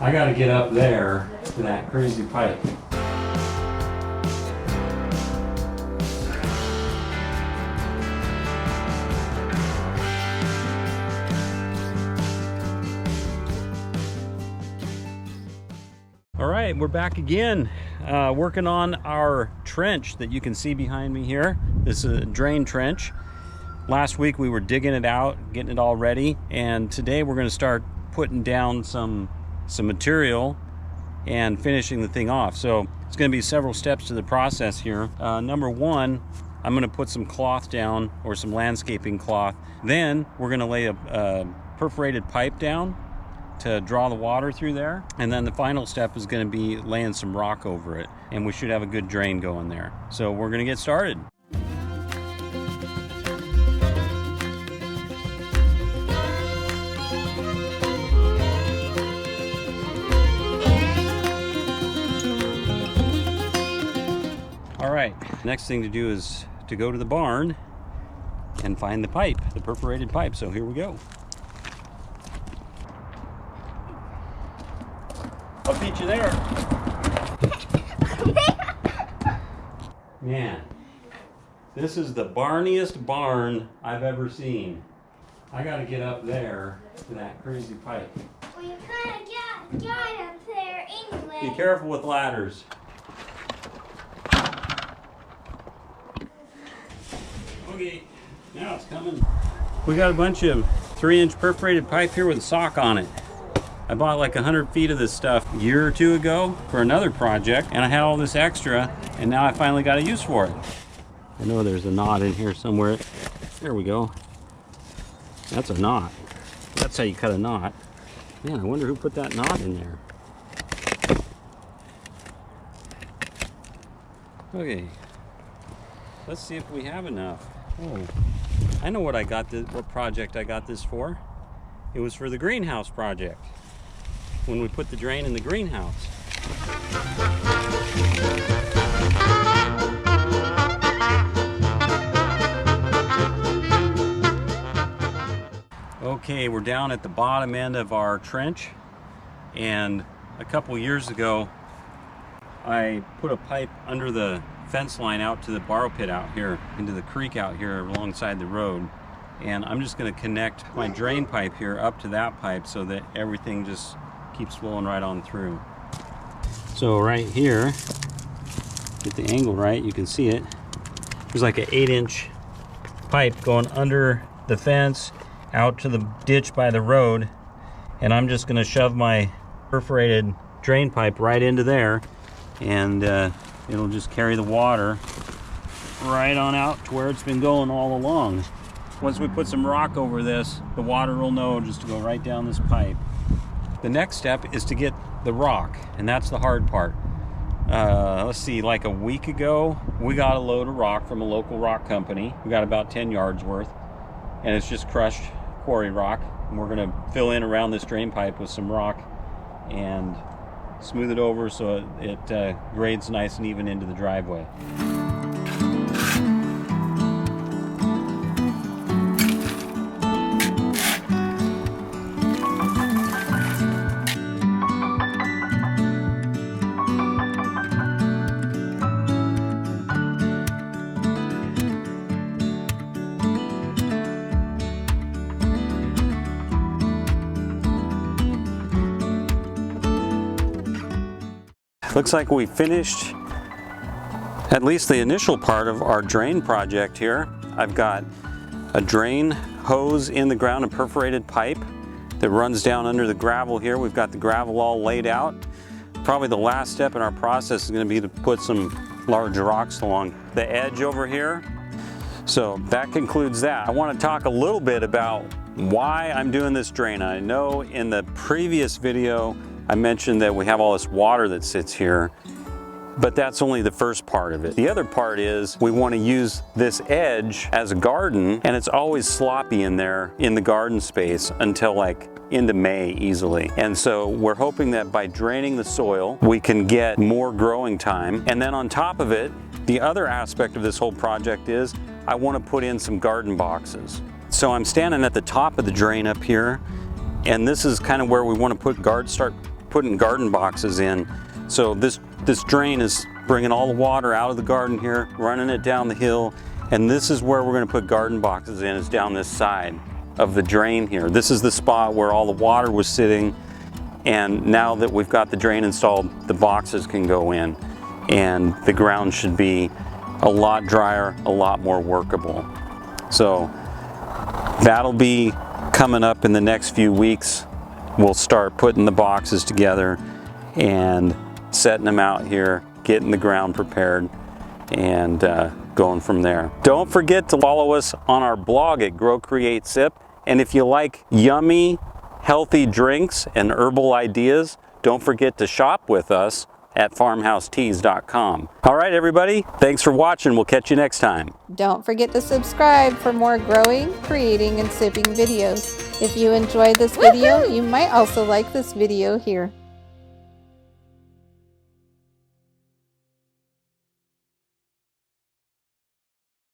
I gotta get up there to that crazy pipe. All right, we're back again, working on our trench that you can see behind me here. This is a drain trench. Last week we were digging it out, getting it all ready, and today we're going to start putting down some material and finishing the thing off. So it's going to be several steps to the process here. Number one, I'm going to put some cloth down, or some landscaping cloth. Then we're going to lay a perforated pipe down to draw the water through there, and then the final step is going to be laying some rock over it, and we should have a good drain going there. So we're going to get started. All right, next thing to do is to go to the barn and find the pipe, the perforated pipe. So here we go. I'll beat you there. Man, this is the barniest barn I've ever seen. I gotta get up there to that crazy pipe. Well, you kind of got up there anyway. Be careful with ladders. Okay, now it's coming. We got a bunch of 3-inch perforated pipe here with a sock on it. I bought like 100 feet of this stuff a year or two ago for another project, and I had all this extra, and now I finally got a use for it. I know there's a knot in here somewhere. There we go. That's a knot. That's how you cut a knot. Man, I wonder who put that knot in there. Okay, let's see if we have enough. Oh, I know what I got this, what project I got this for. It was for the greenhouse project, when we put the drain in the greenhouse. Okay, we're down at the bottom end of our trench, and a couple years ago I put a pipe under the fence line out to the borrow pit out here, into the creek out here alongside the road. And I'm just going to connect my drain pipe here up to that pipe so that everything just keeps flowing right on through. So right here, get the angle right, you can see it. There's like an 8-inch pipe going under the fence out to the ditch by the road, and I'm just going to shove my perforated drain pipe right into there, and it'll just carry the water right on out to where it's been going all along. Once we put some rock over this, the water will know just to go right down this pipe. The next step is to get the rock, and that's the hard part. Let's see, like a week ago, we got a load of rock from a local rock company. We got about 10 yards worth, and it's just crushed quarry rock. And we're gonna fill in around this drain pipe with some rock and smooth it over so it grades nice and even into the driveway. Looks like we finished at least the initial part of our drain project here. I've got a drain hose in the ground, a perforated pipe that runs down under the gravel here. We've got the gravel all laid out. Probably the last step in our process is going to be to put some large rocks along the edge over here. So that concludes that. I want to talk a little bit about why I'm doing this drain. I know in the previous video I mentioned that we have all this water that sits here, but that's only the first part of it. The other part is we want to use this edge as a garden, and it's always sloppy in there in the garden space until like into May easily. And so we're hoping that by draining the soil, we can get more growing time. And then on top of it, the other aspect of this whole project is I want to put in some garden boxes. So I'm standing at the top of the drain up here, and this is kind of where we want to start putting garden boxes in. So this drain is bringing all the water out of the garden here, running it down the hill, and this is where we're going to put garden boxes in, is down this side of the drain here. This is the spot where all the water was sitting, and now that we've got the drain installed, the boxes can go in, and the ground should be a lot drier, a lot more workable. So that'll be coming up in the next few weeks. We'll start putting the boxes together and setting them out here, getting the ground prepared, and going from there. Don't forget to follow us on our blog at Grow Create Sip. And if you like yummy, healthy drinks and herbal ideas, don't forget to shop with us at farmhouseteas.com. All right, everybody, thanks for watching. We'll catch you next time. Don't forget to subscribe for more growing, creating, and sipping videos. If you enjoyed this video, you might also like this video here.